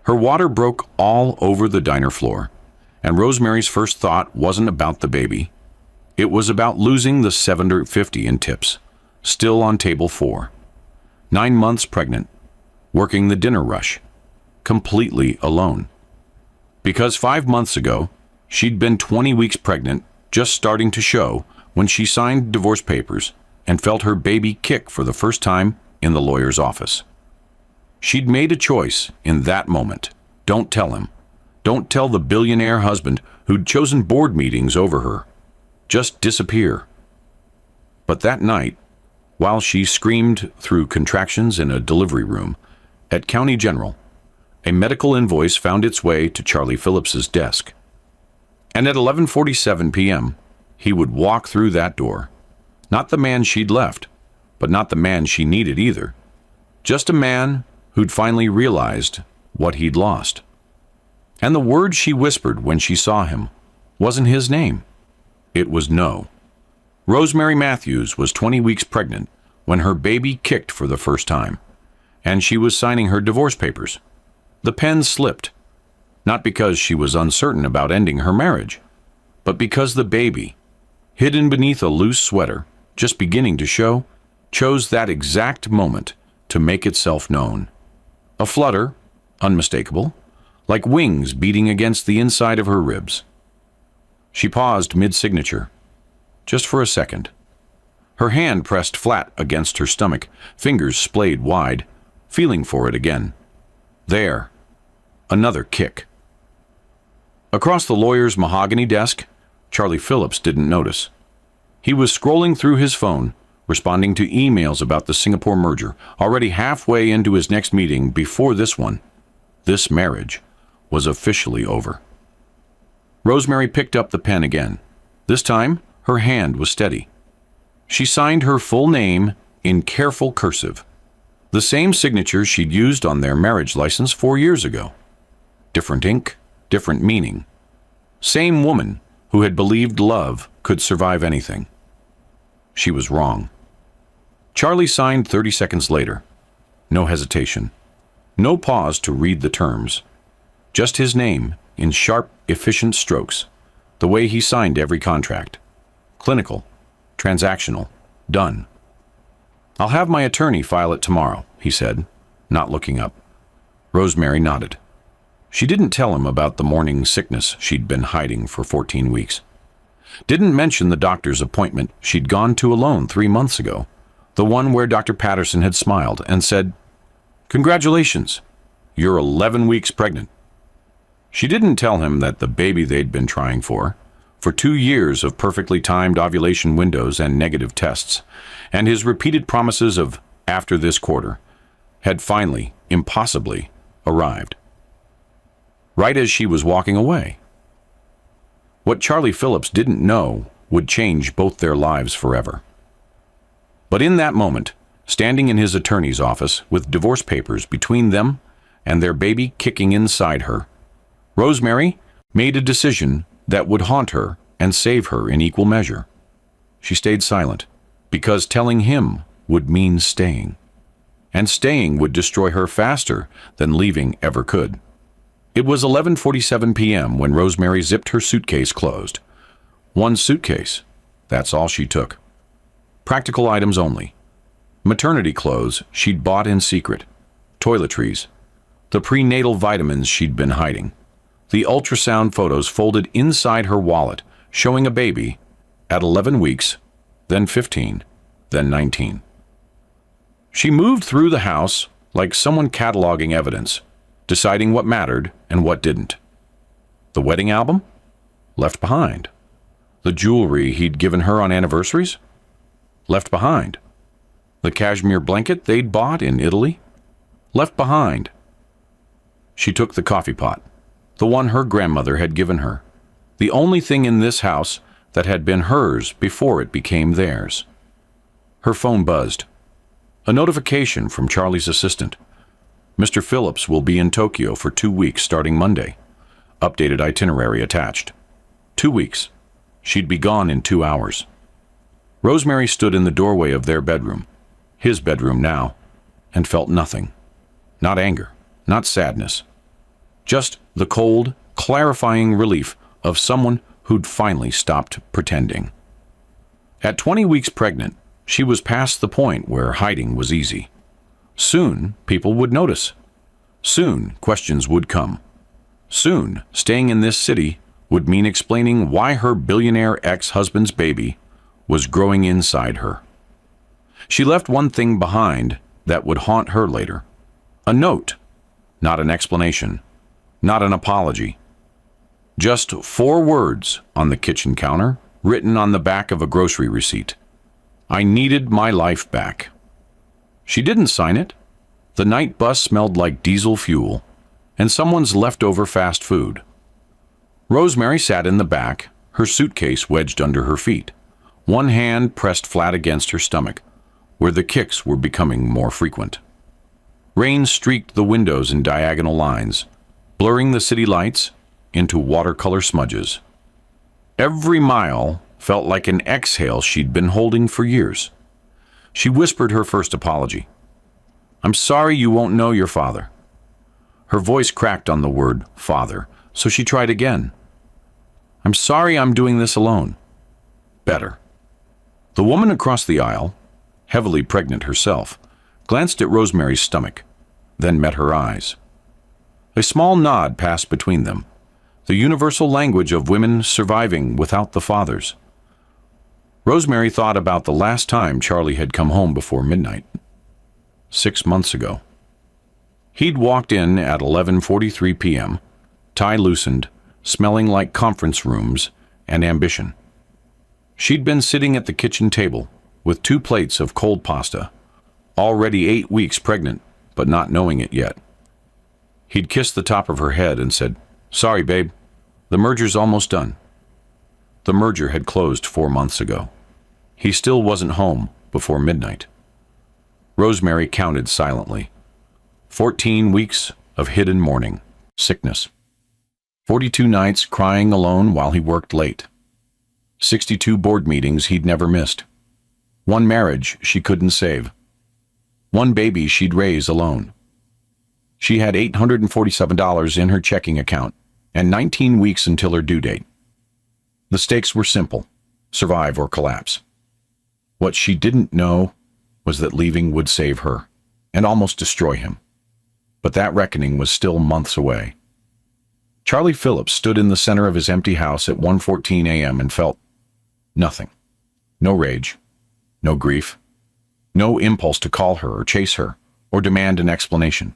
Her water broke all over the diner floor, and Rosemary's first thought wasn't about the baby. It was about losing the $7.50 in tips, still on table 4. 9 months pregnant, working the dinner rush, completely alone. Because 5 months ago, she'd been 20 weeks pregnant, just starting to show, when she signed divorce papers and felt her baby kick for the first time in the lawyer's office. She'd made a choice in that moment. Don't tell him. Don't tell the billionaire husband who'd chosen board meetings over her. Just disappear. But that night, while she screamed through contractions in a delivery room at County General, a medical invoice found its way to Charlie Phillips's desk. And at 11:47 p.m., he would walk through that door. Not the man she'd left, but not the man she needed either. Just a man who'd finally realized what he'd lost. And the word she whispered when she saw him wasn't his name. It was no. Rosemary Matthews was 20 weeks pregnant when her baby kicked for the first time, and she was signing her divorce papers. The pen slipped, not because she was uncertain about ending her marriage, but because the baby, hidden beneath a loose sweater, just beginning to show, chose that exact moment to make itself known. A flutter, unmistakable, like wings beating against the inside of her ribs. She paused mid-signature, just for a second. Her hand pressed flat against her stomach, fingers splayed wide, feeling for it again. There. Another kick. Across the lawyer's mahogany desk, Charlie Phillips didn't notice. He was scrolling through his phone, responding to emails about the Singapore merger, already halfway into his next meeting before this one. This marriage was officially over. Rosemary picked up the pen again. This time, her hand was steady. She signed her full name in careful cursive, the same signature she'd used on their marriage license 4 years ago. Different ink, different meaning. Same woman who had believed love could survive anything. She was wrong. Charlie signed 30 seconds later. No hesitation. No pause to read the terms. Just his name in sharp, efficient strokes, the way he signed every contract. Clinical, transactional, done. "I'll have my attorney file it tomorrow," he said, not looking up. Rosemary nodded. She didn't tell him about the morning sickness she'd been hiding for 14 weeks. Didn't mention the doctor's appointment she'd gone to alone 3 months ago, the one where Dr. Patterson had smiled and said, "Congratulations, you're 11 weeks pregnant." She didn't tell him that the baby they'd been trying for 2 years of perfectly timed ovulation windows and negative tests, and his repeated promises of "after this quarter," had finally, impossibly, arrived. Right as she was walking away. What Charlie Phillips didn't know would change both their lives forever. But in that moment, standing in his attorney's office with divorce papers between them and their baby kicking inside her, Rosemary made a decision that would haunt her and save her in equal measure. She stayed silent, because telling him would mean staying. And staying would destroy her faster than leaving ever could. It was 11:47 p.m. when Rosemary zipped her suitcase closed. One suitcase. That's all she took. Practical items only. Maternity clothes she'd bought in secret. Toiletries. The prenatal vitamins she'd been hiding. The ultrasound photos folded inside her wallet, showing a baby at 11 weeks, then 15, then 19. She moved through the house like someone cataloging evidence, deciding what mattered and what didn't. The wedding album? Left behind. The jewelry he'd given her on anniversaries? Left behind. The cashmere blanket they'd bought in Italy? Left behind. She took the coffee pot, the one her grandmother had given her, the only thing in this house that had been hers before it became theirs. Her phone buzzed. A notification from Charlie's assistant. Mr. Phillips will be in Tokyo for 2 weeks starting Monday. Updated itinerary attached. 2 weeks. She'd be gone in 2 hours. Rosemary stood in the doorway of their bedroom, his bedroom now, and felt nothing. Not anger, not sadness. Just the cold, clarifying relief of someone who'd finally stopped pretending. At 20 weeks pregnant, she was past the point where hiding was easy. Soon, people would notice. Soon, questions would come. Soon, staying in this city would mean explaining why her billionaire ex-husband's baby was growing inside her. She left one thing behind that would haunt her later. A note, not an explanation, not an apology. Just 4 words on the kitchen counter, written on the back of a grocery receipt. I needed my life back. She didn't sign it. The night bus smelled like diesel fuel and someone's leftover fast food. Rosemary sat in the back, her suitcase wedged under her feet, one hand pressed flat against her stomach, where the kicks were becoming more frequent. Rain streaked the windows in diagonal lines, blurring the city lights into watercolor smudges. Every mile felt like an exhale she'd been holding for years. She whispered her first apology. I'm sorry you won't know your father. Her voice cracked on the word father, so she tried again. I'm sorry I'm doing this alone. Better. The woman across the aisle, heavily pregnant herself, glanced at Rosemary's stomach, then met her eyes. A small nod passed between them, the universal language of women surviving without the fathers. Rosemary thought about the last time Charlie had come home before midnight. 6 months ago. He'd walked in at 11:43 p.m., tie loosened, smelling like conference rooms and ambition. She'd been sitting at the kitchen table with 2 plates of cold pasta, already 8 weeks pregnant, but not knowing it yet. He'd kissed the top of her head and said, Sorry, babe, the merger's almost done. The merger had closed 4 months ago. He still wasn't home before midnight. Rosemary counted silently. 14 weeks of hidden mourning, sickness. 42 nights crying alone while he worked late. 62 board meetings he'd never missed. 1 marriage she couldn't save. 1 baby she'd raise alone. She had $847 in her checking account and 19 weeks until her due date. The stakes were simple: survive or collapse. What she didn't know was that leaving would save her and almost destroy him. But that reckoning was still months away. Charlie Phillips stood in the center of his empty house at 1:14 a.m. and felt nothing. No rage, no grief, no impulse to call her or chase her or demand an explanation.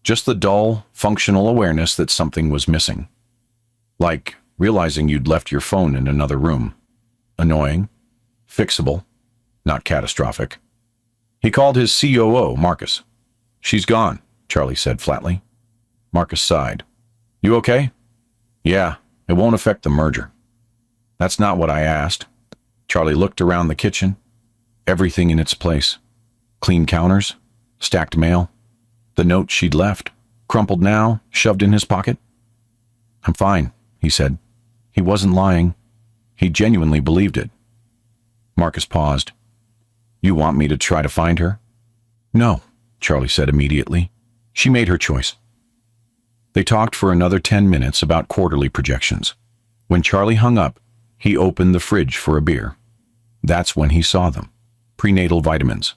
Just the dull, functional awareness that something was missing. Like realizing you'd left your phone in another room. Annoying, fixable, not catastrophic. He called his COO, Marcus. She's gone, Charlie said flatly. Marcus sighed. You okay? Yeah, it won't affect the merger. That's not what I asked. Charlie looked around the kitchen. Everything in its place. Clean counters, stacked mail, the note she'd left, crumpled now, shoved in his pocket. I'm fine, he said. He wasn't lying. He genuinely believed it. Marcus paused. You want me to try to find her? No, Charlie said immediately. She made her choice. They talked for another 10 minutes about quarterly projections. When Charlie hung up, he opened the fridge for a beer. That's when he saw them. Prenatal vitamins.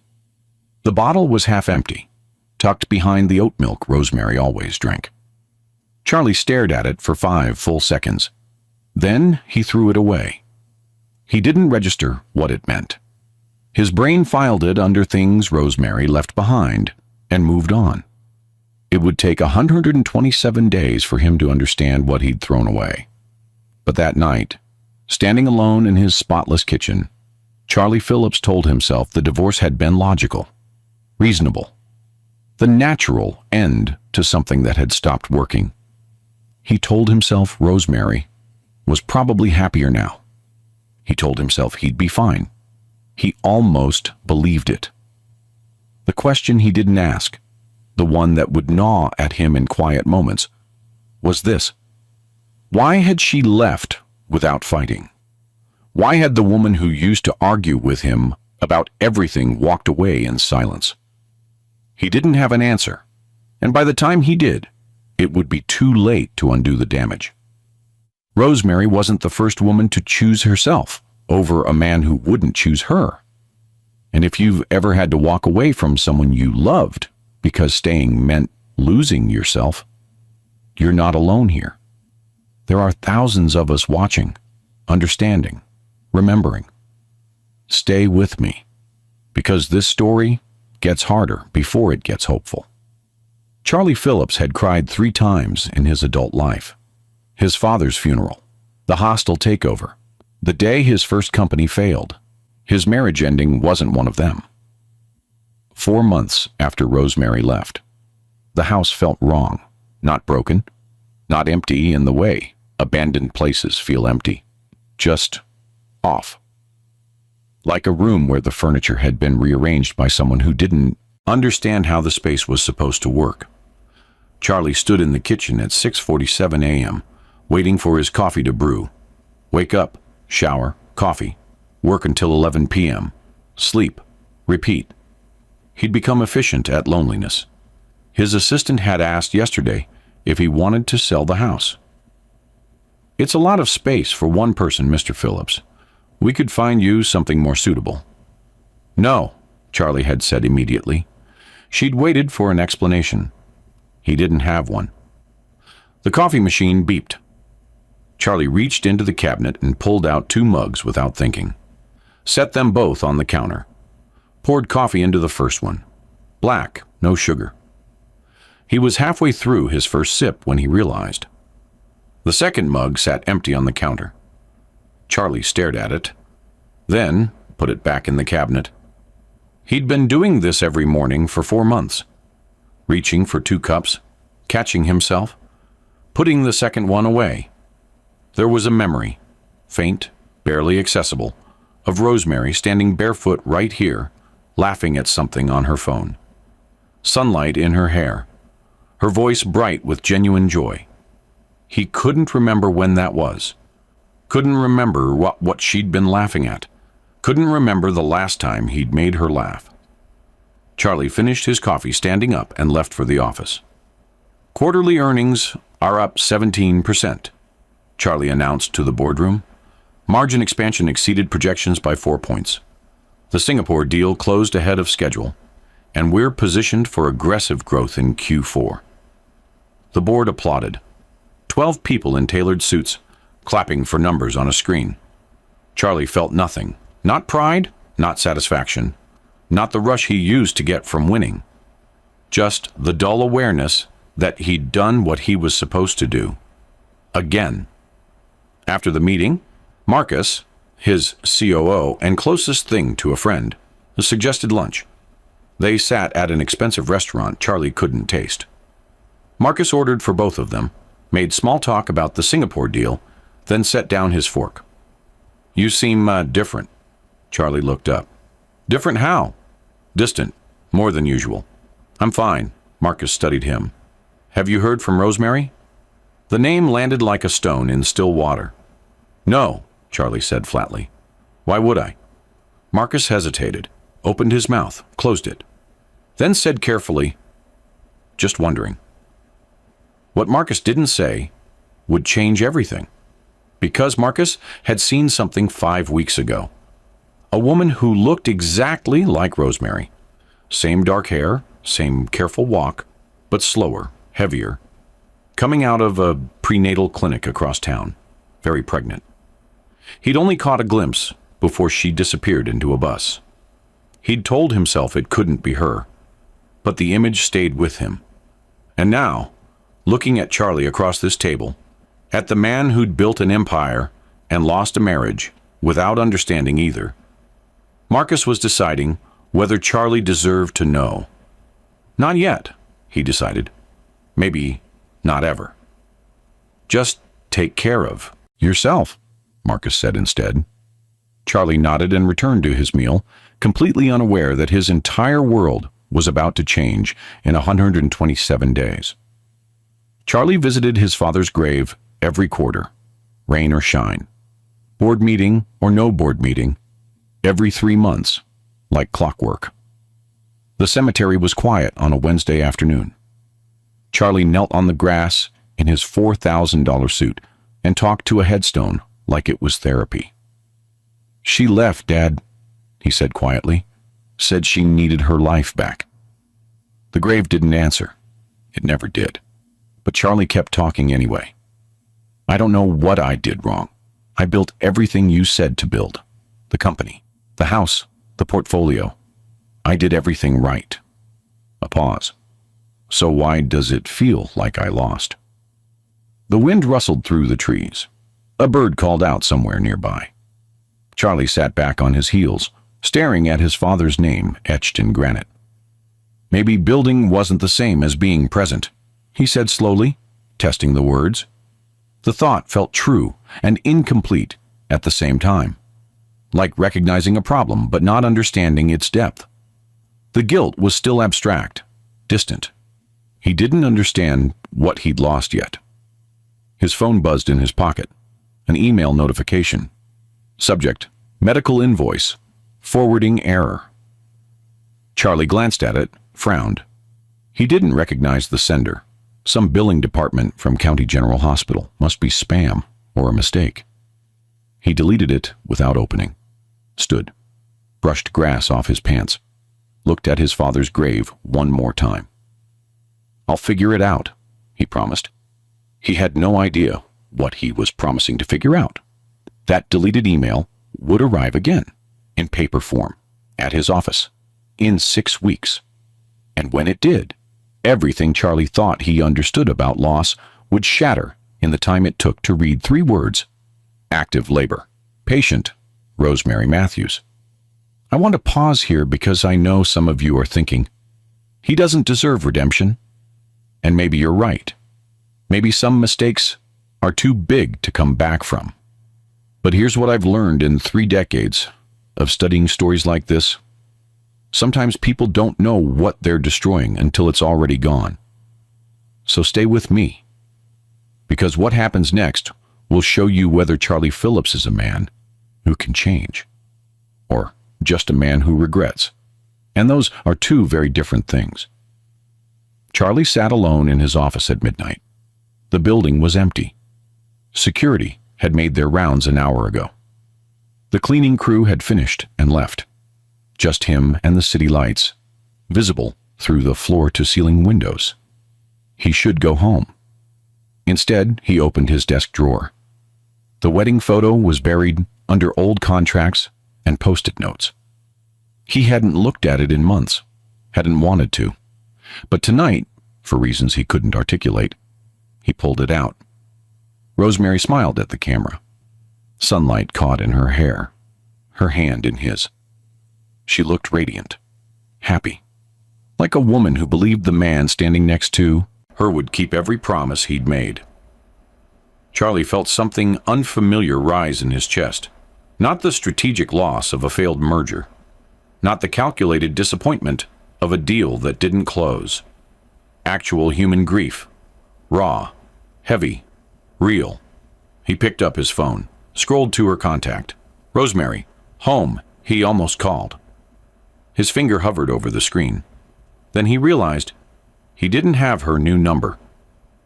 The bottle was half empty, tucked behind the oat milk Rosemary always drank. Charlie stared at it for 5 full seconds. Then he threw it away. He didn't register what it meant. His brain filed it under things Rosemary left behind and moved on. It would take 127 days for him to understand what he'd thrown away. But that night, standing alone in his spotless kitchen, Charlie Phillips told himself the divorce had been logical, reasonable, the natural end to something that had stopped working. He told himself Rosemary was probably happier now. He told himself he'd be fine. He almost believed it. The question he didn't ask, the one that would gnaw at him in quiet moments, was this. Why had she left without fighting? Why had the woman who used to argue with him about everything walked away in silence? He didn't have an answer, and by the time he did, it would be too late to undo the damage. Rosemary wasn't the first woman to choose herself over a man who wouldn't choose her. And if you've ever had to walk away from someone you loved because staying meant losing yourself, you're not alone here. There are thousands of us watching, understanding, remembering. Stay with me, because this story gets harder before it gets hopeful. Charlie Phillips had cried 3 times in his adult life. His father's funeral, the hostile takeover, the day his first company failed. His marriage ending wasn't one of them. 4 months after Rosemary left, the house felt wrong, not broken, not empty in the way abandoned places feel empty, just off. Like a room where the furniture had been rearranged by someone who didn't understand how the space was supposed to work. Charlie stood in the kitchen at 6:47 a.m., waiting for his coffee to brew. Wake up, shower, coffee, work until 11 p.m., sleep, repeat. He'd become efficient at loneliness. His assistant had asked yesterday if he wanted to sell the house. "It's a lot of space for one person, Mr. Phillips. We could find you something more suitable." "No," Charlie had said immediately. She'd waited for an explanation. He didn't have one. The coffee machine beeped. Charlie reached into the cabinet and pulled out 2 mugs without thinking. Set them both on the counter. Poured coffee into the first one. Black, no sugar. He was halfway through his first sip when he realized. The second mug sat empty on the counter. Charlie stared at it, then put it back in the cabinet. He'd been doing this every morning for 4 months, reaching for 2 cups, catching himself, putting the second one away. There was a memory, faint, barely accessible, of Rosemary standing barefoot right here, laughing at something on her phone. Sunlight in her hair, her voice bright with genuine joy. He couldn't remember when that was. Couldn't remember what she'd been laughing at. Couldn't remember the last time he'd made her laugh. Charlie finished his coffee standing up and left for the office. "Quarterly earnings are up 17%, Charlie announced to the boardroom. Margin expansion exceeded projections by 4 points. The Singapore deal closed ahead of schedule, and we're positioned for aggressive growth in Q4. The board applauded. 12 people in tailored suits, clapping for numbers on a screen. Charlie felt nothing. Not pride, not satisfaction, not the rush he used to get from winning. Just the dull awareness that he'd done what he was supposed to do. Again. After the meeting, Marcus, his COO and closest thing to a friend, suggested lunch. They sat at an expensive restaurant Charlie couldn't taste. Marcus ordered for both of them, made small talk about the Singapore deal, then set down his fork. "You seem different." Charlie looked up. "Different how?" "Distant, more than usual." "I'm fine." Marcus studied him. "Have you heard from Rosemary?" The name landed like a stone in still water. "No," Charlie said flatly. "Why would I?" Marcus hesitated, opened his mouth, closed it, then said carefully, "Just wondering." What Marcus didn't say would change everything, because Marcus had seen something 5 weeks ago. A woman who looked exactly like Rosemary. Same dark hair, same careful walk, but slower, heavier. Coming out of a prenatal clinic across town, very pregnant. He'd only caught a glimpse before she disappeared into a bus. He'd told himself it couldn't be her, but the image stayed with him. And now, looking at Charlie across this table, at the man who'd built an empire and lost a marriage without understanding either, Marcus was deciding whether Charlie deserved to know. Not yet, he decided. Maybe not ever. Just take care of yourself, Marcus said instead. Charlie nodded and returned to his meal, completely unaware that his entire world was about to change in 127 days. Charlie visited his father's grave every quarter, rain or shine. Board meeting or no board meeting, every 3 months, like clockwork. The cemetery was quiet on a Wednesday afternoon. Charlie knelt on the grass in his $4,000 suit and talked to a headstone like it was therapy. "She left, Dad," he said quietly. "Said she needed her life back." The grave didn't answer. It never did. But Charlie kept talking anyway. "I don't know what I did wrong. I built everything you said to build. The company, the house, the portfolio. I did everything right." A pause. "So why does it feel like I lost?" The wind rustled through the trees. A bird called out somewhere nearby. Charlie sat back on his heels, staring at his father's name etched in granite. "Maybe building wasn't the same as being present," he said slowly, testing the words. The thought felt true and incomplete at the same time, like recognizing a problem but not understanding its depth. The guilt was still abstract, distant. He didn't understand what he'd lost yet. His phone buzzed in his pocket. An email notification. Subject: medical invoice. Forwarding error. Charlie glanced at it, frowned. He didn't recognize the sender. Some billing department from County General Hospital. Must be spam or a mistake. He deleted it without opening. Stood. Brushed grass off his pants. Looked at his father's grave one more time. "I'll figure it out," he promised. He had no idea what he was promising to figure out. That deleted email would arrive again, in paper form, at his office, in 6 weeks. And when it did, everything Charlie thought he understood about loss would shatter in the time it took to read 3 words. Active labor. Patient, Rosemary Matthews. I want to pause here because I know some of you are thinking, he doesn't deserve redemption. And maybe you're right. Maybe some mistakes are too big to come back from. But here's what I've learned in 3 decades of studying stories like this. Sometimes people don't know what they're destroying until it's already gone. So stay with me, because what happens next will show you whether Charlie Phillips is a man who can change, or just a man who regrets. And those are 2 very different things. Charlie sat alone in his office at midnight. The building was empty. Security had made their rounds an hour ago. The cleaning crew had finished and left. Just him and the city lights, visible through the floor-to-ceiling windows. He should go home. Instead, he opened his desk drawer. The wedding photo was buried under old contracts and post-it notes. He hadn't looked at it in months, hadn't wanted to. But tonight, for reasons he couldn't articulate, he pulled it out. Rosemary smiled at the camera. Sunlight caught in her hair, her hand in his. She looked radiant, happy, like a woman who believed the man standing next to her would keep every promise he'd made. Charlie felt something unfamiliar rise in his chest. Not the strategic loss of a failed merger. Not the calculated disappointment of a deal that didn't close. Actual human grief. Raw, heavy, real. He picked up his phone, scrolled to her contact. Rosemary, home, he almost called. His finger hovered over the screen. Then he realized he didn't have her new number.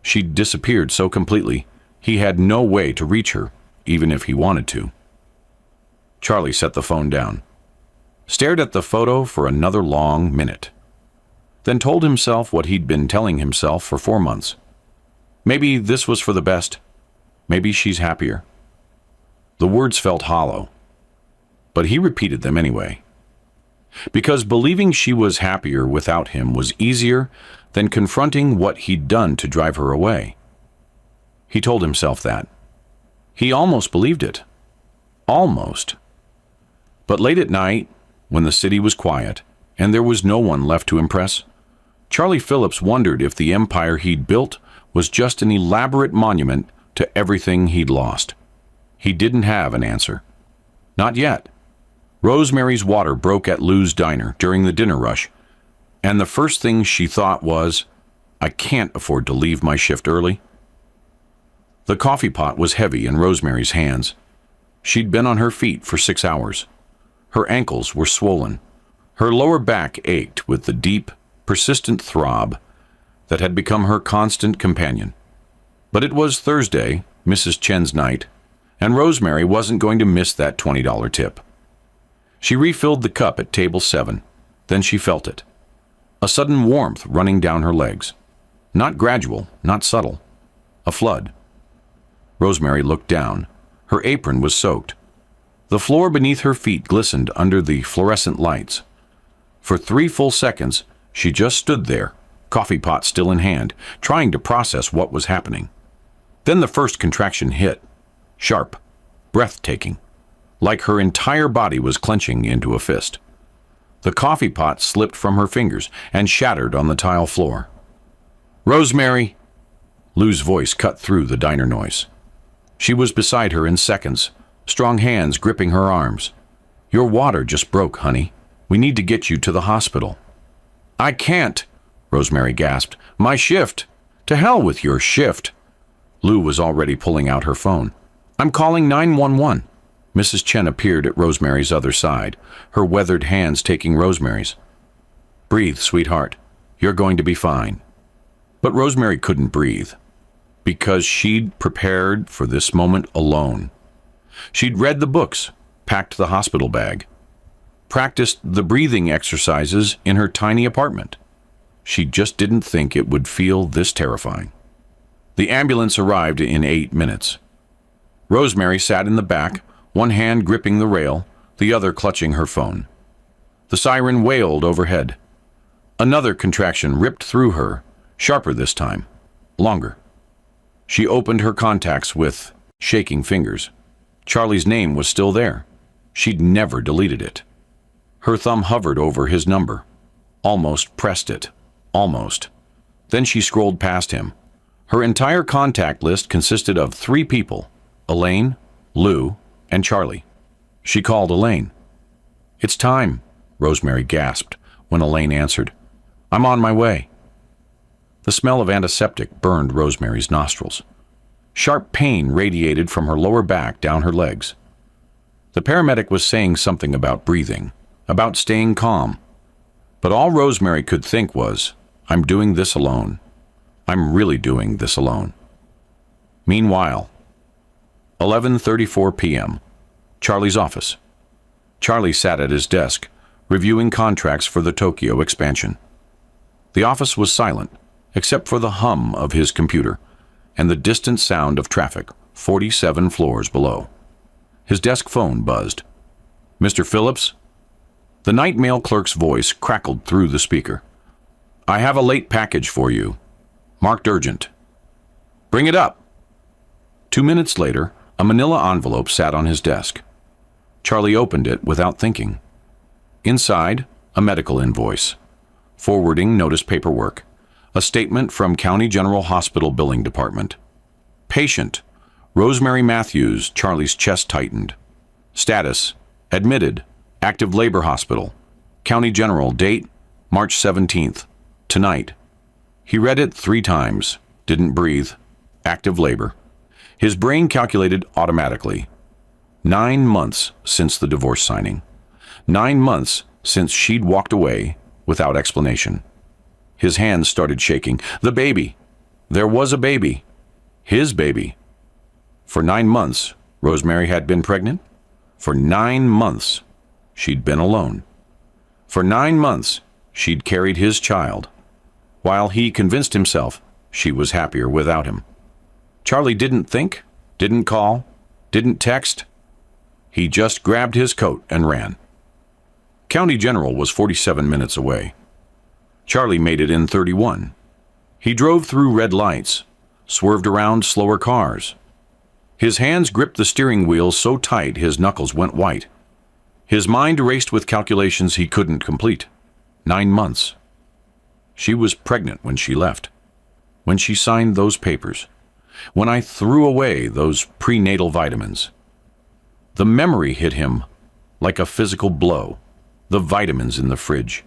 She'd disappeared so completely, he had no way to reach her, even if he wanted to. Charlie set the phone down, stared at the photo for another long minute, then told himself what he'd been telling himself for 4 months. Maybe this was for the best. Maybe she's happier. The words felt hollow, but he repeated them anyway. Because believing she was happier without him was easier than confronting what he'd done to drive her away. He told himself that. He almost believed it. Almost. But late at night, when the city was quiet and there was no one left to impress, Charlie Phillips wondered if the empire he'd built was just an elaborate monument to everything he'd lost. He didn't have an answer. Not yet. Rosemary's water broke at Lou's diner during the dinner rush, and the first thing she thought was, I can't afford to leave my shift early. The coffee pot was heavy in Rosemary's hands. She'd been on her feet for 6 hours. Her ankles were swollen. Her lower back ached with the deep, persistent throb that had become her constant companion. But it was Thursday, Mrs. Chen's night, and Rosemary wasn't going to miss that $20 tip. She refilled the cup at table 7. Then she felt it. A sudden warmth running down her legs. Not gradual, not subtle. A flood. Rosemary looked down. Her apron was soaked. The floor beneath her feet glistened under the fluorescent lights. For 3 full seconds, she just stood there, coffee pot still in hand, trying to process what was happening. Then the first contraction hit. Sharp, breathtaking, like her entire body was clenching into a fist. The coffee pot slipped from her fingers and shattered on the tile floor. "Rosemary!" Lou's voice cut through the diner noise. She was beside her in seconds, strong hands gripping her arms. "Your water just broke, honey. We need to get you to the hospital." "I can't," Rosemary gasped. "My shift." "To hell with your shift." Lou was already pulling out her phone. "I'm calling 911. Mrs. Chen appeared at Rosemary's other side, her weathered hands taking Rosemary's. "Breathe, sweetheart. You're going to be fine." But Rosemary couldn't breathe, because she'd prepared for this moment alone. She'd read the books, packed the hospital bag, practiced the breathing exercises in her tiny apartment. She just didn't think it would feel this terrifying. The ambulance arrived in 8 minutes. Rosemary sat in the back, one hand gripping the rail, the other clutching her phone. The siren wailed overhead. Another contraction ripped through her, sharper this time, longer. She opened her contacts with shaking fingers. Charlie's name was still there. She'd never deleted it. Her thumb hovered over his number. Almost pressed it. Almost. Then she scrolled past him. Her entire contact list consisted of 3 people: Elaine, Lou, and Charlie. She called Elaine. "It's time," Rosemary gasped when Elaine answered. "I'm on my way." The smell of antiseptic burned Rosemary's nostrils. Sharp pain radiated from her lower back down her legs. The paramedic was saying something about breathing, about staying calm. But all Rosemary could think was, "I'm doing this alone. I'm really doing this alone." Meanwhile, 11:34 p.m., Charlie's office. Charlie sat at his desk, reviewing contracts for the Tokyo expansion. The office was silent, except for the hum of his computer and the distant sound of traffic 47 floors below. His desk phone buzzed. "Mr. Phillips?" The night mail clerk's voice crackled through the speaker. "I have a late package for you. Marked urgent." "Bring it up." 2 minutes later, a manila envelope sat on his desk. Charlie opened it without thinking. Inside, a medical invoice, forwarding notice paperwork, a statement from County General Hospital Billing Department. Patient, Rosemary Matthews. Charlie's chest tightened. Status, admitted, active labor hospital. County General, date, March 17th, tonight. He read it 3 times, didn't breathe. Active labor. His brain calculated automatically. 9 months since the divorce signing. 9 months since she'd walked away without explanation. His hands started shaking. The baby. There was a baby. His baby. For 9 months, Rosemary had been pregnant. For 9 months, she'd been alone. For 9 months, she'd carried his child, while he convinced himself she was happier without him. Charlie didn't think, didn't call, didn't text. He just grabbed his coat and ran. County General was 47 minutes away. Charlie made it in 31. He drove through red lights, swerved around slower cars. His hands gripped the steering wheel so tight his knuckles went white. His mind raced with calculations he couldn't complete. 9 months. She was pregnant when she left. When she signed those papers. When I threw away those prenatal vitamins. The memory hit him like a physical blow. The vitamins in the fridge.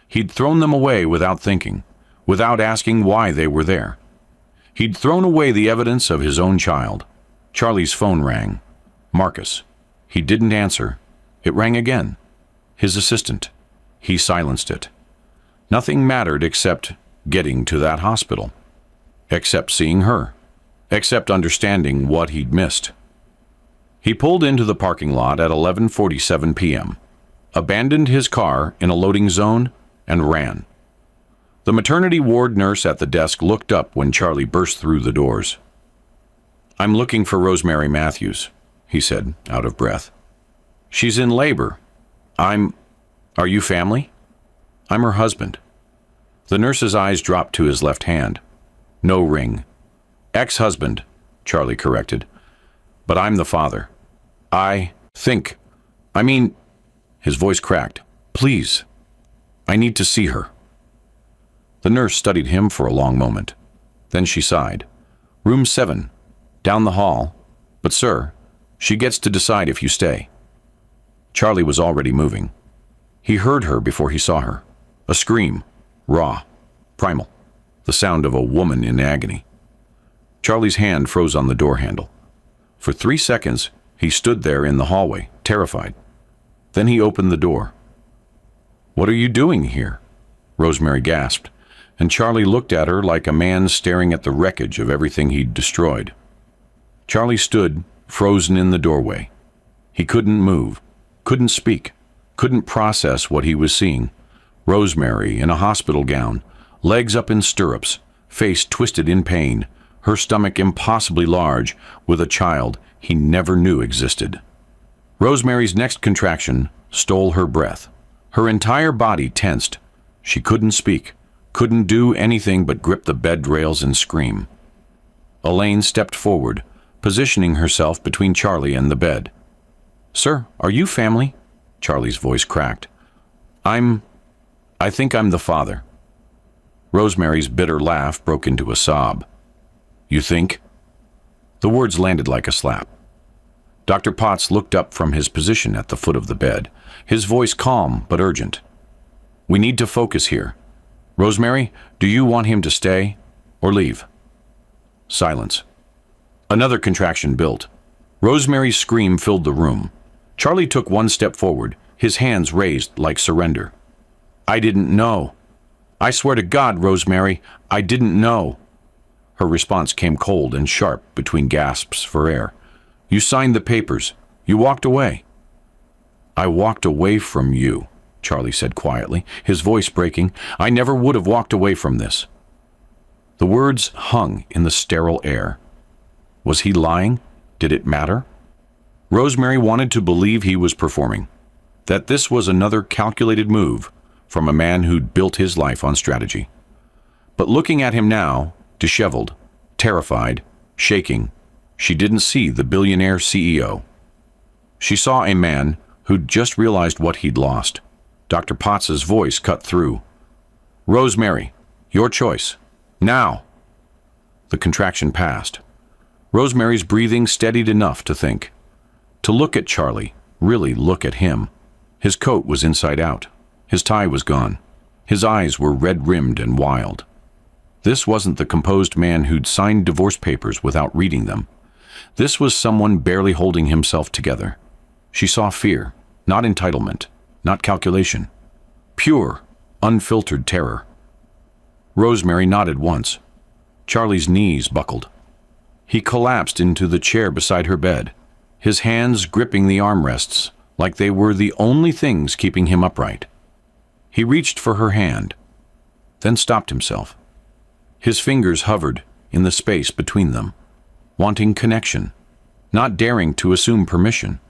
He'd thrown them away without thinking, without asking why they were there. He'd thrown away the evidence of his own child. Charlie's phone rang. Marcus. He didn't answer. It rang again. His assistant. He silenced it. Nothing mattered except getting to that hospital, except seeing her, except understanding what he'd missed. He pulled into the parking lot at 11:47 p.m., abandoned his car in a loading zone, and ran. The maternity ward nurse at the desk looked up when Charlie burst through the doors. "I'm looking for Rosemary Matthews," he said, out of breath. "She's in labor. Are you family?" "I'm her husband." The nurse's eyes dropped to his left hand. No ring. "Ex-husband," Charlie corrected. "But I'm the father. His voice cracked. "Please. I need to see her." The nurse studied him for a long moment. Then she sighed. "Room 7, down the hall. But sir, she gets to decide if you stay." Charlie was already moving. He heard her before he saw her. A scream, raw, primal, the sound of a woman in agony. Charlie's hand froze on the door handle. For 3 seconds, he stood there in the hallway, terrified. Then he opened the door. "What are you doing here?" Rosemary gasped, and Charlie looked at her like a man staring at the wreckage of everything he'd destroyed. Charlie stood, frozen in the doorway. He couldn't move, couldn't speak, couldn't process what he was seeing. Rosemary in a hospital gown, legs up in stirrups, face twisted in pain, her stomach impossibly large, with a child he never knew existed. Rosemary's next contraction stole her breath. Her entire body tensed. She couldn't speak, couldn't do anything but grip the bed rails and scream. Elaine stepped forward, positioning herself between Charlie and the bed. "Sir, are you family?" Charlie's voice cracked. I think I'm the father." Rosemary's bitter laugh broke into a sob. "You think?" The words landed like a slap. Dr. Potts looked up from his position at the foot of the bed, his voice calm but urgent. "We need to focus here. Rosemary, do you want him to stay or leave?" Silence. Another contraction built. Rosemary's scream filled the room. Charlie took one step forward, his hands raised like surrender. "I didn't know. I swear to God, Rosemary, I didn't know." Her response came cold and sharp between gasps for air. "You signed the papers. You walked away." "I walked away from you," Charlie said quietly, his voice breaking. "I never would have walked away from this." The words hung in the sterile air. Was he lying? Did it matter? Rosemary wanted to believe he was performing, that this was another calculated move from a man who'd built his life on strategy. But looking at him now, disheveled, terrified, shaking, she didn't see the billionaire CEO. She saw a man who'd just realized what he'd lost. Dr. Potts's voice cut through. "Rosemary, your choice. Now." The contraction passed. Rosemary's breathing steadied enough to think. To look at Charlie, really look at him. His coat was inside out. His tie was gone. His eyes were red-rimmed and wild. This wasn't the composed man who'd signed divorce papers without reading them. This was someone barely holding himself together. She saw fear, not entitlement, not calculation. Pure, unfiltered terror. Rosemary nodded once. Charlie's knees buckled. He collapsed into the chair beside her bed, his hands gripping the armrests like they were the only things keeping him upright. He reached for her hand, then stopped himself. His fingers hovered in the space between them, wanting connection, not daring to assume permission.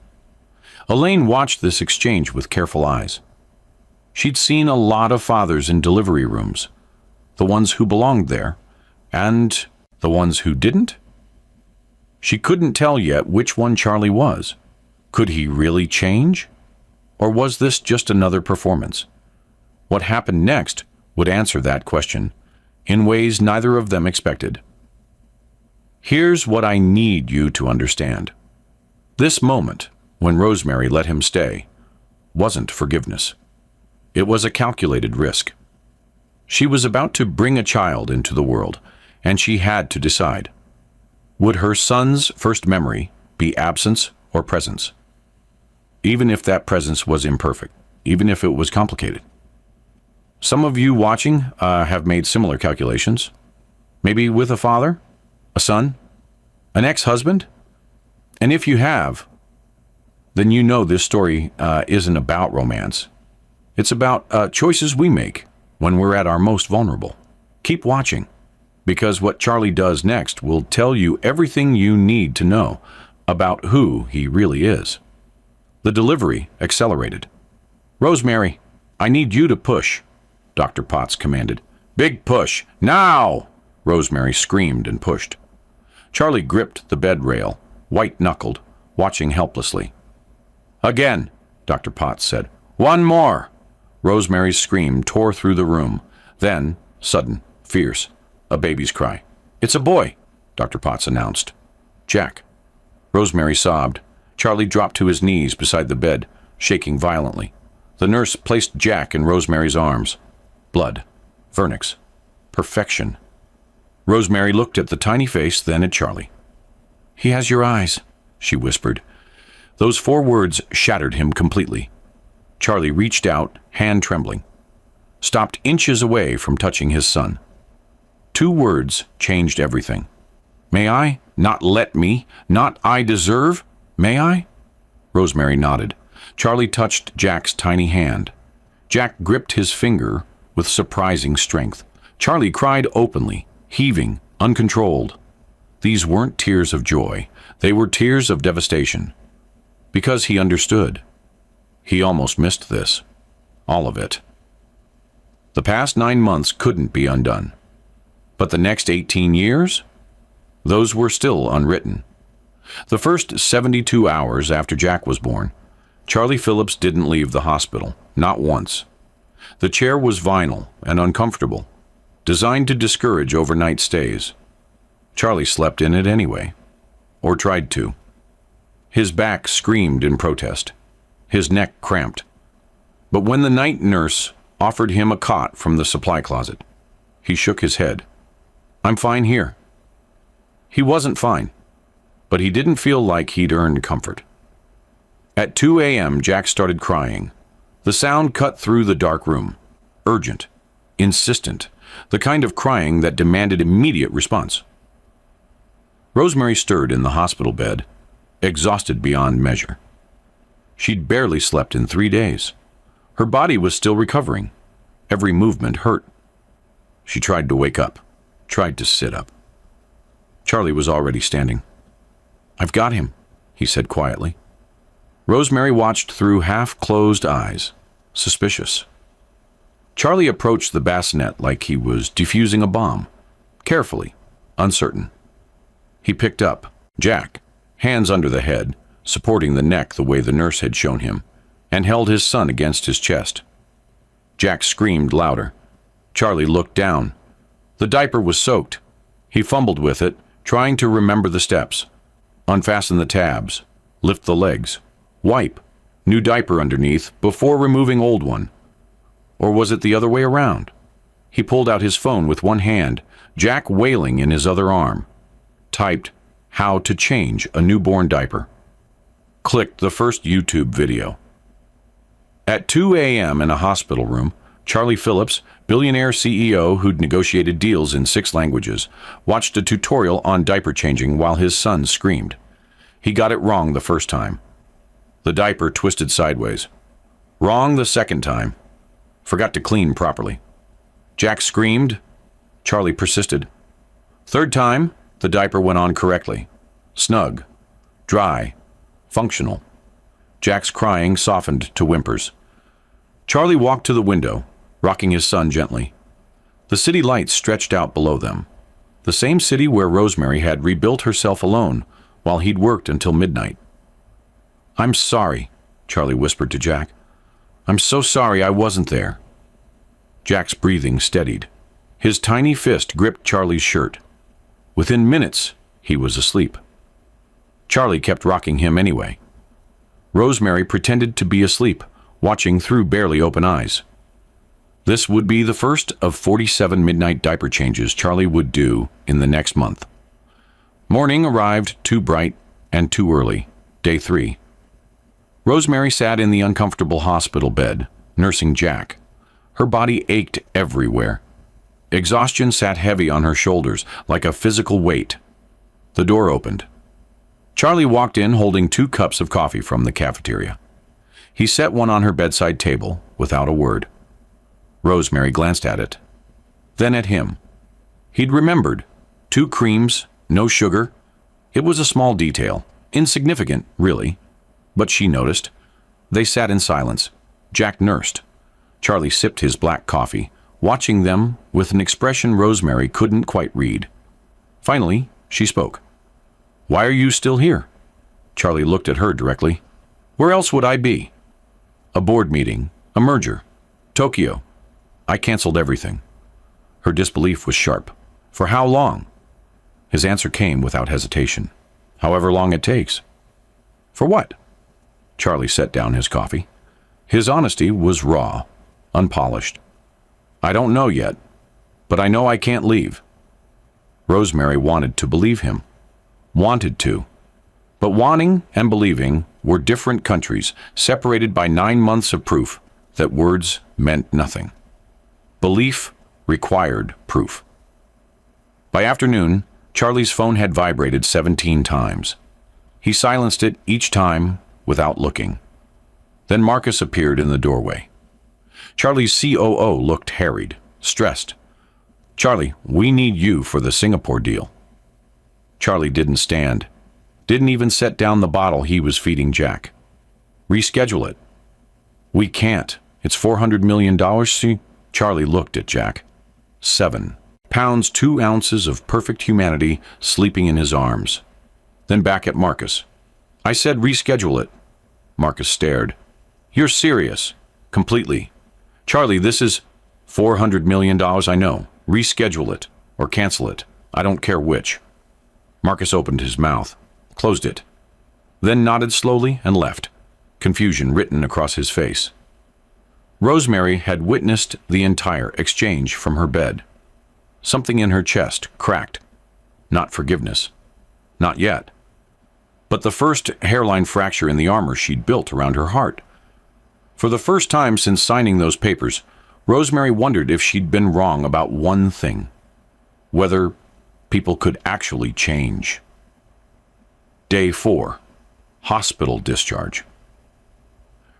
Elaine watched this exchange with careful eyes. She'd seen a lot of fathers in delivery rooms, the ones who belonged there, and the ones who didn't. She couldn't tell yet which one Charlie was. Could he really change? Or was this just another performance? What happened next would answer that question, in ways neither of them expected. Here's what I need you to understand. This moment, when Rosemary let him stay, wasn't forgiveness. It was a calculated risk. She was about to bring a child into the world, and she had to decide. Would her son's first memory be absence or presence? Even if that presence was imperfect, even if it was complicated. Some of you watching have made similar calculations. Maybe with a father, a son, an ex-husband? And if you have, then you know this story isn't about romance. It's about choices we make when we're at our most vulnerable. Keep watching, because what Charlie does next will tell you everything you need to know about who he really is. The delivery accelerated. "Rosemary, I need you to push," Dr. Potts commanded. "Big push, now!" Rosemary screamed and pushed. Charlie gripped the bed rail, white-knuckled, watching helplessly. "Again," Dr. Potts said. "One more!" Rosemary's scream tore through the room. Then, sudden, fierce, a baby's cry. "It's a boy," Dr. Potts announced. "Jack." Rosemary sobbed. Charlie dropped to his knees beside the bed, shaking violently. The nurse placed Jack in Rosemary's arms. Blood. Vernix. Perfection. Rosemary looked at the tiny face, then at Charlie. "He has your eyes," she whispered. Those 4 words shattered him completely. Charlie reached out, hand trembling. Stopped inches away from touching his son. 2 words changed everything. "May I? Not let me? Not I deserve? May I?" Rosemary nodded. Charlie touched Jack's tiny hand. Jack gripped his finger with surprising strength. Charlie cried openly, heaving, uncontrolled. These weren't tears of joy. They were tears of devastation. Because he understood. He almost missed this. All of it. The past 9 months couldn't be undone. But the next 18 years? Those were still unwritten. The first 72 hours after Jack was born, Charlie Phillips didn't leave the hospital, not once. The chair was vinyl and uncomfortable, designed to discourage overnight stays. Charlie slept in it anyway, or tried to. His back screamed in protest. His neck cramped. But when the night nurse offered him a cot from the supply closet, he shook his head. "I'm fine here." He wasn't fine, but he didn't feel like he'd earned comfort. At 2 a.m., Jack started crying. The sound cut through the dark room. Urgent, insistent, the kind of crying that demanded immediate response. Rosemary stirred in the hospital bed, exhausted beyond measure. She'd barely slept in 3 days. Her body was still recovering. Every movement hurt. She tried to wake up, tried to sit up. Charlie was already standing. "I've got him," he said quietly. Rosemary watched through half-closed eyes, suspicious. Charlie approached the bassinet like he was defusing a bomb, carefully, uncertain. He picked up Jack, hands under the head, supporting the neck the way the nurse had shown him, and held his son against his chest. Jack screamed louder. Charlie looked down. The diaper was soaked. He fumbled with it, trying to remember the steps. Unfasten the tabs, lift the legs, wipe, new diaper underneath before removing old one. Or was it the other way around? He pulled out his phone with one hand, Jack wailing in his other arm. Typed, "How to change a newborn diaper." Clicked the first YouTube video. At 2 a.m. in a hospital room, Charlie Phillips, billionaire CEO who'd negotiated deals in 6 languages, watched a tutorial on diaper changing while his son screamed. He got it wrong the first time. The diaper twisted sideways. Wrong the second time. Forgot to clean properly. Jack screamed. Charlie persisted. Third time, the diaper went on correctly. Snug. Dry. Functional. Jack's crying softened to whimpers. Charlie walked to the window, rocking his son gently. The city lights stretched out below them. The same city where Rosemary had rebuilt herself alone while he'd worked until midnight. "I'm sorry," Charlie whispered to Jack. "I'm so sorry I wasn't there." Jack's breathing steadied. His tiny fist gripped Charlie's shirt. Within minutes, he was asleep. Charlie kept rocking him anyway. Rosemary pretended to be asleep, watching through barely open eyes. This would be the first of 47 midnight diaper changes Charlie would do in the next month. Morning arrived too bright and too early, day 3. Rosemary sat in the uncomfortable hospital bed, nursing Jack. Her body ached everywhere. Exhaustion sat heavy on her shoulders, like a physical weight. The door opened. Charlie walked in holding 2 cups of coffee from the cafeteria. He set one on her bedside table, without a word. Rosemary glanced at it, then at him. He'd remembered. 2 creams, no sugar. It was a small detail, insignificant, really. But she noticed. They sat in silence. Jack nursed. Charlie sipped his black coffee, watching them with an expression Rosemary couldn't quite read. Finally, she spoke. "Why are you still here?" Charlie looked at her directly. "Where else would I be?" "A board meeting, a merger. Tokyo. I canceled everything." Her disbelief was sharp. "For how long?" His answer came without hesitation. "However long it takes." "For what?" Charlie set down his coffee. His honesty was raw, unpolished. "I don't know yet, but I know I can't leave." Rosemary wanted to believe him. Wanted to. But wanting and believing were different countries, separated by 9 months of proof that words meant nothing. Belief required proof. By afternoon, Charlie's phone had vibrated 17 times. He silenced it each time without looking. Then Marcus appeared in the doorway. Charlie's COO looked harried, stressed. "Charlie, we need you for the Singapore deal." Charlie didn't stand, didn't even set down the bottle he was feeding Jack. "Reschedule it." "We can't. It's $400 million, see?" Charlie looked at Jack. 7 pounds 2 ounces of perfect humanity sleeping in his arms. Then back at Marcus. "I said reschedule it." Marcus stared. "You're serious." "Completely." "Charlie, this is $400 million, I know. Reschedule it or cancel it. I don't care which." Marcus opened his mouth, closed it, then nodded slowly and left, confusion written across his face. Rosemary had witnessed the entire exchange from her bed. Something in her chest cracked. Not forgiveness. Not yet. But the first hairline fracture in the armor she'd built around her heart. For the first time since signing those papers, Rosemary wondered if she'd been wrong about one thing. Whether people could actually change. Day 4. Hospital discharge.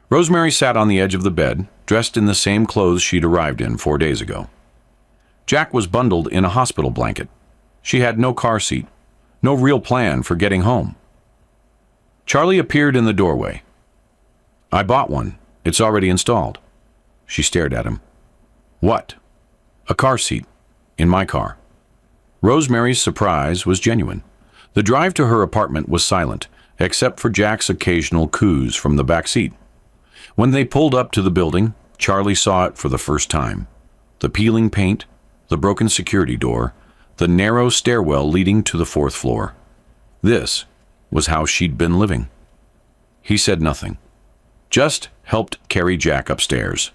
Rosemary sat on the edge of the bed, dressed in the same clothes she'd arrived in 4 days ago. Jack was bundled in a hospital blanket. She had no car seat, no real plan for getting home. Charlie appeared in the doorway. "I bought one. It's already installed." She stared at him. "What?" "A car seat. In my car." Rosemary's surprise was genuine. The drive to her apartment was silent, except for Jack's occasional coos from the back seat. When they pulled up to the building, Charlie saw it for the first time. The peeling paint, the broken security door, the narrow stairwell leading to the 4th floor. This was how she'd been living. He said nothing. Just helped carry Jack upstairs.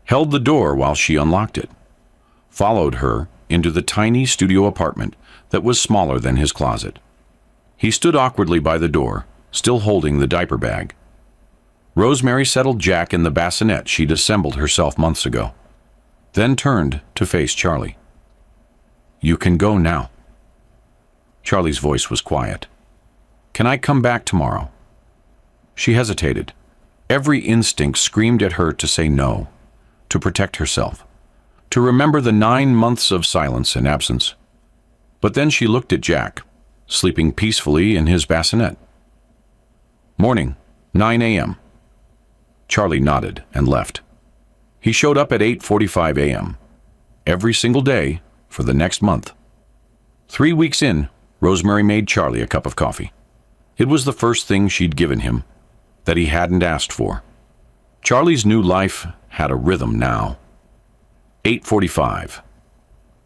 Held the door while she unlocked it. Followed her into the tiny studio apartment that was smaller than his closet. He stood awkwardly by the door, still holding the diaper bag. Rosemary settled Jack in the bassinet she'd assembled herself months ago, then turned to face Charlie. "You can go now." Charlie's voice was quiet. "Can I come back tomorrow?" She hesitated. Every instinct screamed at her to say no, to protect herself, to remember the 9 months of silence and absence. But then she looked at Jack, sleeping peacefully in his bassinet. "Morning, 9 a.m. Charlie nodded and left. He showed up at 8:45 a.m. every single day for the next month. 3 weeks in, Rosemary made Charlie a cup of coffee. It was the first thing she'd given him that he hadn't asked for. Charlie's new life had a rhythm now. 8:45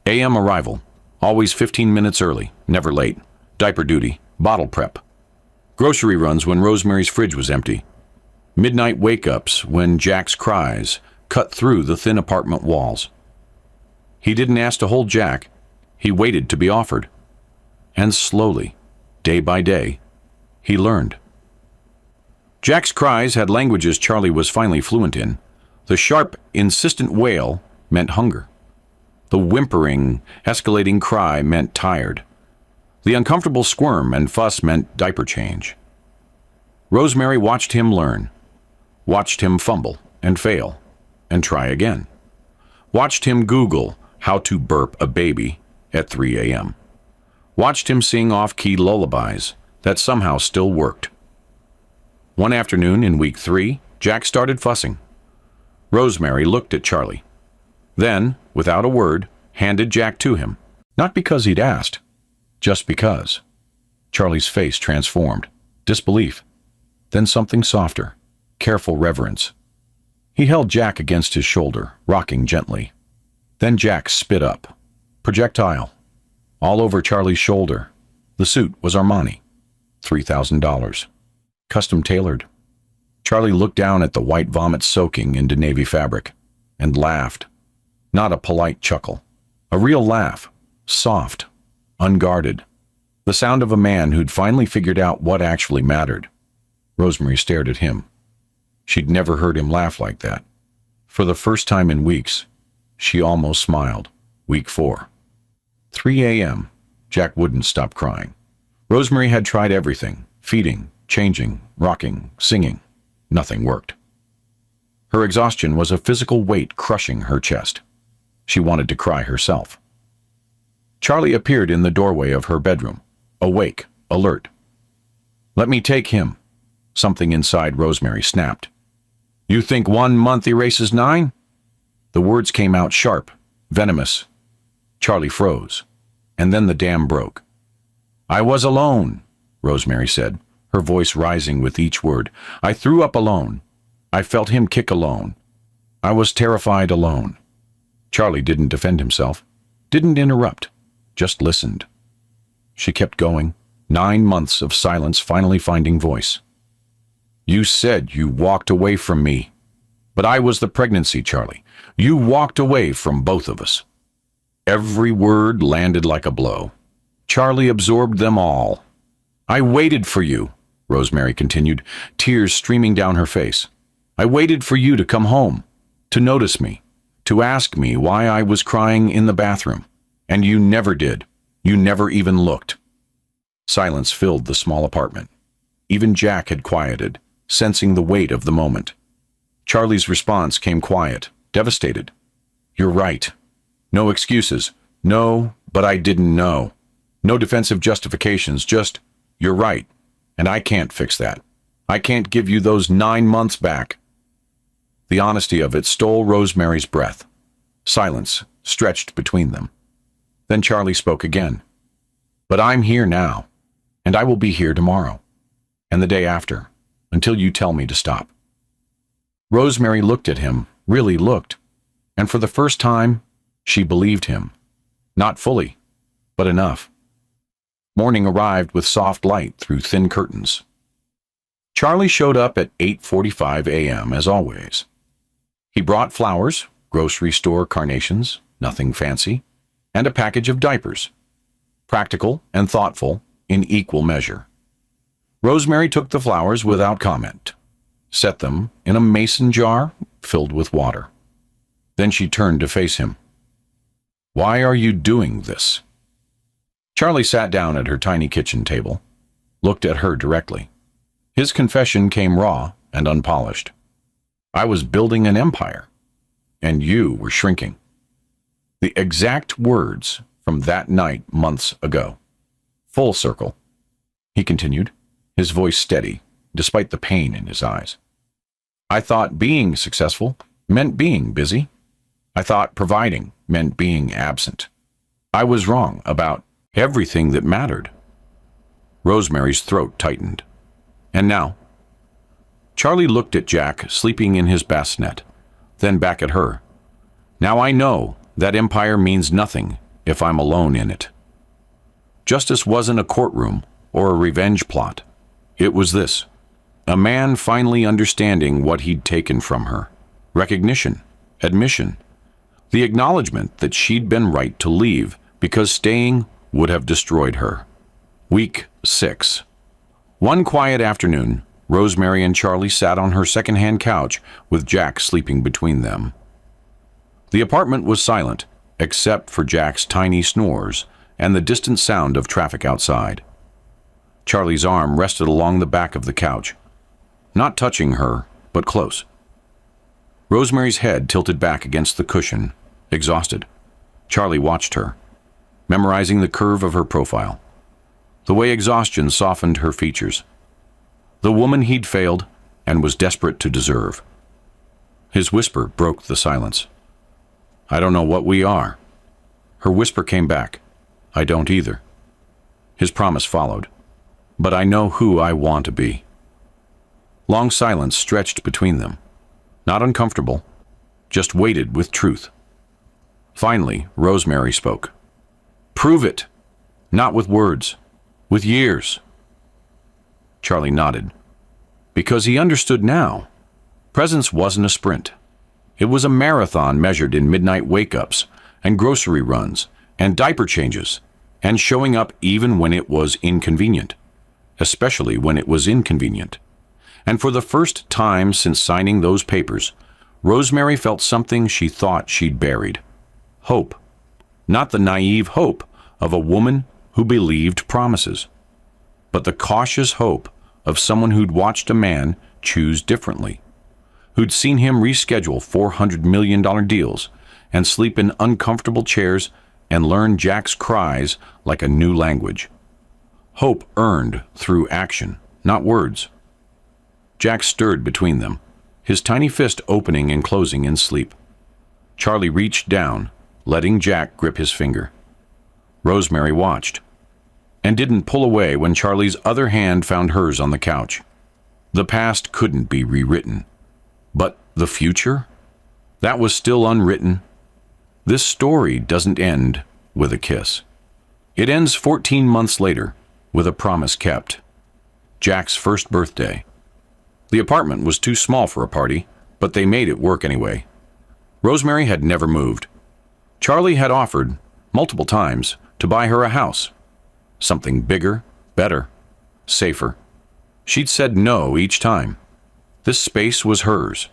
a.m. arrival, always 15 minutes early, never late. Diaper duty, bottle prep. Grocery runs when Rosemary's fridge was empty. Midnight wake-ups when Jack's cries cut through the thin apartment walls. He didn't ask to hold Jack. He waited to be offered. And slowly, day by day, he learned. Jack's cries had languages Charlie was finally fluent in. The sharp, insistent wail meant hunger. The whimpering, escalating cry meant tired. The uncomfortable squirm and fuss meant diaper change. Rosemary watched him learn, watched him fumble and fail and try again. Watched him Google how to burp a baby at 3 a.m. Watched him sing off-key lullabies that somehow still worked. One afternoon in week 3, Jack started fussing. Rosemary looked at Charlie. Then, without a word, handed Jack to him. Not because he'd asked, just because. Charlie's face transformed. Disbelief. Then something softer. Careful reverence. He held Jack against his shoulder, rocking gently. Then Jack spit up. Projectile. All over Charlie's shoulder. The suit was Armani. $3,000. Custom tailored. Charlie looked down at the white vomit soaking into navy fabric and laughed. Not a polite chuckle. A real laugh. Soft. Unguarded. The sound of a man who'd finally figured out what actually mattered. Rosemary stared at him. She'd never heard him laugh like that. For the first time in weeks, she almost smiled. Week 4. 3 a.m. Jack wouldn't stop crying. Rosemary had tried everything. Feeding, changing, rocking, singing. Nothing worked. Her exhaustion was a physical weight crushing her chest. She wanted to cry herself. Charlie appeared in the doorway of her bedroom, awake, alert. "Let me take him." Something inside Rosemary snapped. "You think 1 month erases 9? The words came out sharp, venomous. Charlie froze, and then the dam broke. "I was alone," Rosemary said, her voice rising with each word. "I threw up alone. I felt him kick alone. I was terrified alone." Charlie didn't defend himself, didn't interrupt, just listened. She kept going, 9 months of silence finally finding voice. "You said you walked away from me. But I was the pregnancy, Charlie. You walked away from both of us." Every word landed like a blow. Charlie absorbed them all. "I waited for you," Rosemary continued, tears streaming down her face. "I waited for you to come home, to notice me, to ask me why I was crying in the bathroom. And you never did. You never even looked." Silence filled the small apartment. Even Jack had quieted, sensing the weight of the moment. Charlie's response came quiet, devastated. "You're right. No excuses. No, but I didn't know. No defensive justifications, just, you're right. And I can't fix that. I can't give you those 9 months back." The honesty of it stole Rosemary's breath. Silence stretched between them. Then Charlie spoke again. "But I'm here now, and I will be here tomorrow, and the day after, until you tell me to stop." Rosemary looked at him, really looked, and for the first time, she believed him. Not fully, but enough. Morning arrived with soft light through thin curtains. Charlie showed up at 8:45 a.m. as always. He brought flowers, grocery store carnations, nothing fancy, and a package of diapers. Practical and thoughtful in equal measure. Rosemary took the flowers without comment, set them in a mason jar filled with water. Then she turned to face him. "Why are you doing this?" Charlie sat down at her tiny kitchen table, looked at her directly. His confession came raw and unpolished. "I was building an empire, and you were shrinking." The exact words from that night months ago. Full circle. He continued, his voice steady, despite the pain in his eyes. "I thought being successful meant being busy. I thought providing meant being absent. I was wrong about everything that mattered." Rosemary's throat tightened. "And now?" Charlie looked at Jack sleeping in his bassinet, then back at her. "Now I know that empire means nothing if I'm alone in it." Justice wasn't a courtroom or a revenge plot. It was this: a man finally understanding what he'd taken from her. Recognition, admission, the acknowledgement that she'd been right to leave because staying would have destroyed her. Week 6. One quiet afternoon, Rosemary and Charlie sat on her second-hand couch with Jack sleeping between them. The apartment was silent, except for Jack's tiny snores and the distant sound of traffic outside. Charlie's arm rested along the back of the couch, not touching her, but close. Rosemary's head tilted back against the cushion, exhausted. Charlie watched her, memorizing the curve of her profile, the way exhaustion softened her features. The woman he'd failed and was desperate to deserve. His whisper broke the silence. "I don't know what we are." Her whisper came back. "I don't either." His promise followed. "But I know who I want to be." Long silence stretched between them. Not uncomfortable, just weighted with truth. Finally, Rosemary spoke. "Prove it. Not with words, with years." Charlie nodded, because he understood now. Presence wasn't a sprint. It was a marathon measured in midnight wake-ups and grocery runs and diaper changes and showing up even when it was inconvenient, especially when it was inconvenient. And for the first time since signing those papers, Rosemary felt something she thought she'd buried. Hope. Not the naive hope of a woman who believed promises, but the cautious hope of someone who'd watched a man choose differently, who'd seen him reschedule $400 million deals and sleep in uncomfortable chairs and learn Jack's cries like a new language. Hope earned through action, not words. Jack stirred between them, his tiny fist opening and closing in sleep. Charlie reached down, letting Jack grip his finger. Rosemary watched, and didn't pull away when Charlie's other hand found hers on the couch. The past couldn't be rewritten. But the future? That was still unwritten. This story doesn't end with a kiss. It ends 14 months later with a promise kept. Jack's first birthday. The apartment was too small for a party, but they made it work anyway. Rosemary had never moved. Charlie had offered, multiple times, to buy her a house. Something bigger, better, safer. She'd said no each time. This space was hers.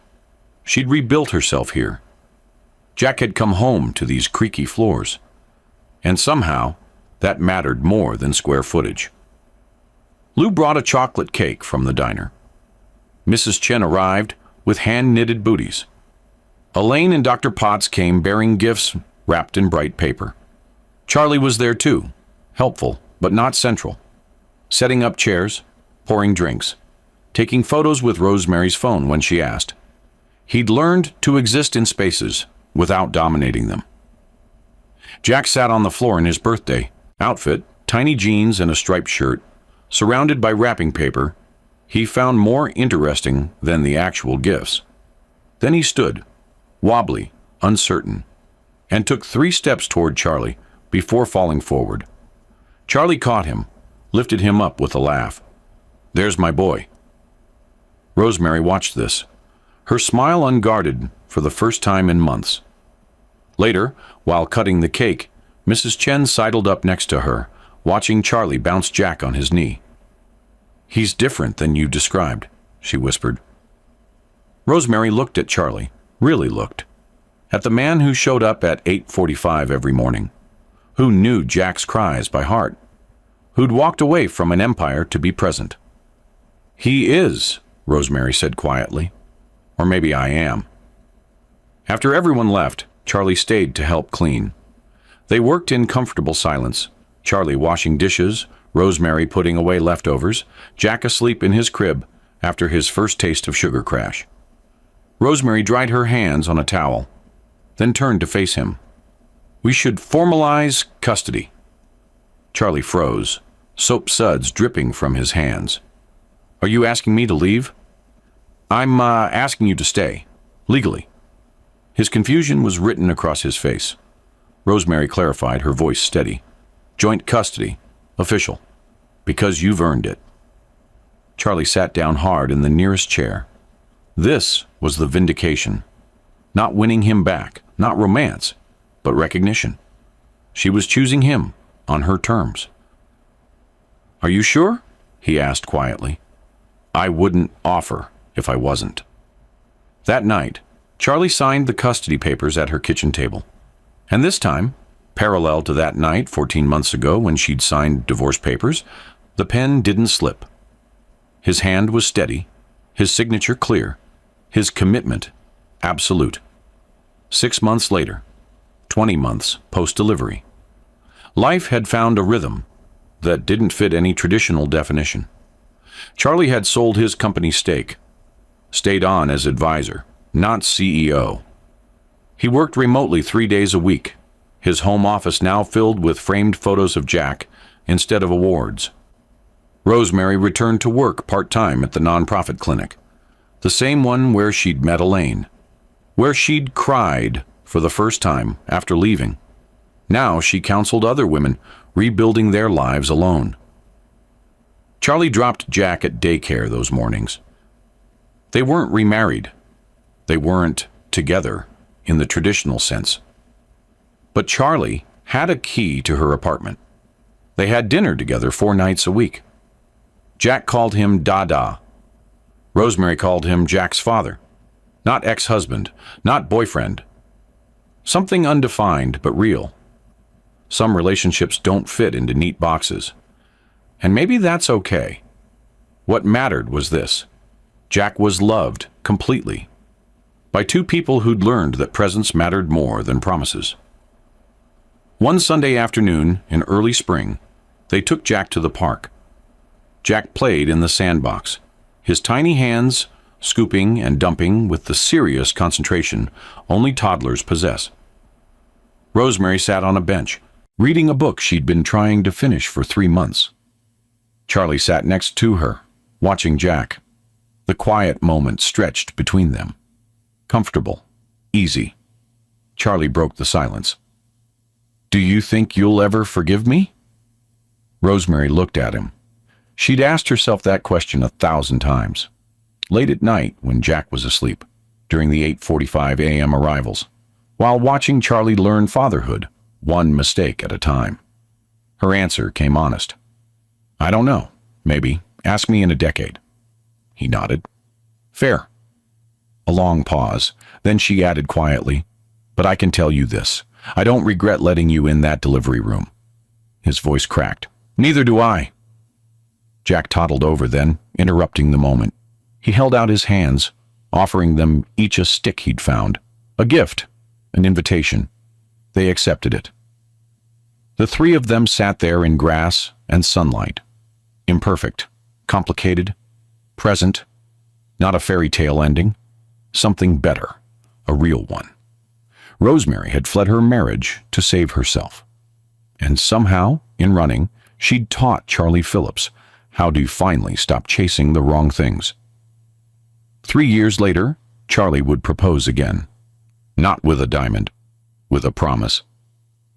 She'd rebuilt herself here. Jack had come home to these creaky floors. And somehow, that mattered more than square footage. Lou brought a chocolate cake from the diner. Mrs. Chen arrived with hand-knitted booties. Elaine and Dr. Potts came bearing gifts wrapped in bright paper. Charlie was there too, helpful but not central, setting up chairs, pouring drinks, taking photos with Rosemary's phone when she asked. He'd learned to exist in spaces without dominating them. Jack sat on the floor in his birthday outfit, tiny jeans and a striped shirt, surrounded by wrapping paper he found more interesting than the actual gifts. Then he stood, wobbly, uncertain, and took 3 steps toward Charlie before falling forward. Charlie caught him, lifted him up with a laugh. "There's my boy." Rosemary watched this, her smile unguarded for the first time in months. Later, while cutting the cake, Mrs. Chen sidled up next to her, watching Charlie bounce Jack on his knee. "He's different than you described," she whispered. Rosemary looked at Charlie, really looked, at the man who showed up at 8:45 every morning, who knew Jack's cries by heart, who'd walked away from an empire to be present. "He is," Rosemary said quietly. "Or maybe I am." After everyone left, Charlie stayed to help clean. They worked in comfortable silence, Charlie washing dishes, Rosemary putting away leftovers, Jack asleep in his crib after his first taste of sugar crash. Rosemary dried her hands on a towel, then turned to face him. "We should formalize custody." Charlie froze, soap suds dripping from his hands. "Are you asking me to leave?" "I'm asking you to stay, legally." His confusion was written across his face. Rosemary clarified, her voice steady. "Joint custody, official, because you've earned it." Charlie sat down hard in the nearest chair. This was the vindication. Not winning him back, not romance, but recognition. She was choosing him on her terms. "Are you sure?" he asked quietly. I wouldn't offer if I wasn't. That night, Charlie signed the custody papers at her kitchen table. And this time, parallel to that night 14 months ago when she'd signed divorce papers, the pen didn't slip. His hand was steady, his signature clear, his commitment absolute. 6 months later, 20 months post-delivery, life had found a rhythm that didn't fit any traditional definition. Charlie had sold his company stake, stayed on as advisor, not CEO. He worked remotely 3 days a week, his home office now filled with framed photos of Jack instead of awards. Rosemary returned to work part-time at the nonprofit clinic, the same one where she'd met Elaine, where she'd cried for the first time after leaving. Now she counseled other women rebuilding their lives alone. Charlie dropped Jack at daycare those mornings. They weren't remarried. They weren't together in the traditional sense. But Charlie had a key to her apartment. They had dinner together 4 nights a week. Jack called him Dada. Rosemary called him Jack's father. Not ex-husband, not boyfriend. Something undefined but real. Some relationships don't fit into neat boxes. And maybe that's okay. What mattered was this: Jack was loved completely by 2 people who'd learned that presence mattered more than promises. One Sunday afternoon in early spring, they took Jack to the park. Jack played in the sandbox, his tiny hands scooping and dumping with the serious concentration only toddlers possess. Rosemary sat on a bench, reading a book she'd been trying to finish for 3 months. Charlie sat next to her, watching Jack. The quiet moment stretched between them. Comfortable, easy. Charlie broke the silence. "Do you think you'll ever forgive me?" Rosemary looked at him. She'd asked herself that question 1,000 times. Late at night, when Jack was asleep, during the 8:45 a.m. arrivals, while watching Charlie learn fatherhood, one mistake at a time. Her answer came honest. "I don't know. Maybe. Ask me in a decade." He nodded. "Fair." A long pause. Then she added quietly, "But I can tell you this. I don't regret letting you in that delivery room." His voice cracked. "Neither do I." Jack toddled over then, interrupting the moment. He held out his hands, offering them each a stick he'd found. A gift, an invitation. They accepted it. The 3 of them sat there in grass and sunlight. Imperfect, complicated, present, not a fairy tale ending. Something better, a real one. Rosemary had fled her marriage to save herself. And somehow, in running, she'd taught Charlie Phillips how to finally stop chasing the wrong things. 3 years later, Charlie would propose again. Not with a diamond, with a promise.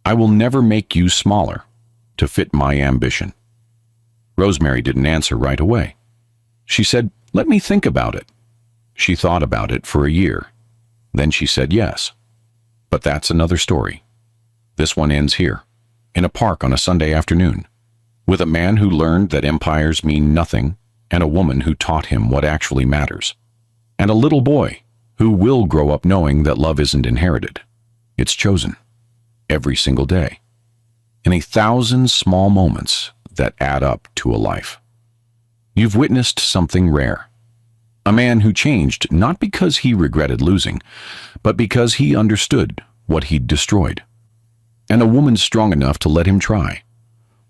"I will never make you smaller to fit my ambition." Rosemary didn't answer right away. She said, "Let me think about it." She thought about it for a year. Then she said yes. But that's another story. This one ends here, in a park on a Sunday afternoon, with a man who learned that empires mean nothing, and a woman who taught him what actually matters, and a little boy who will grow up knowing that love isn't inherited. It's chosen, every single day, in 1,000 small moments that add up to a life. You've witnessed something rare. A man who changed not because he regretted losing, but because he understood what he'd destroyed. And a woman strong enough to let him try,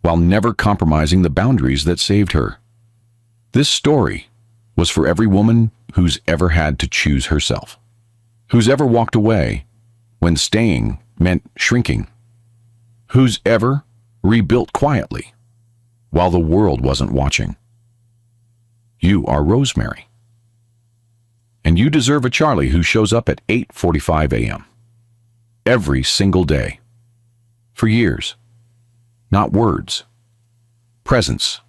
while never compromising the boundaries that saved her. This story was for every woman who's ever had to choose herself, who's ever walked away when staying meant shrinking, who's ever rebuilt quietly while the world wasn't watching. You are Rosemary. And you deserve a Charlie who shows up at 8:45 a.m. every single day. For years. Not words. Presence.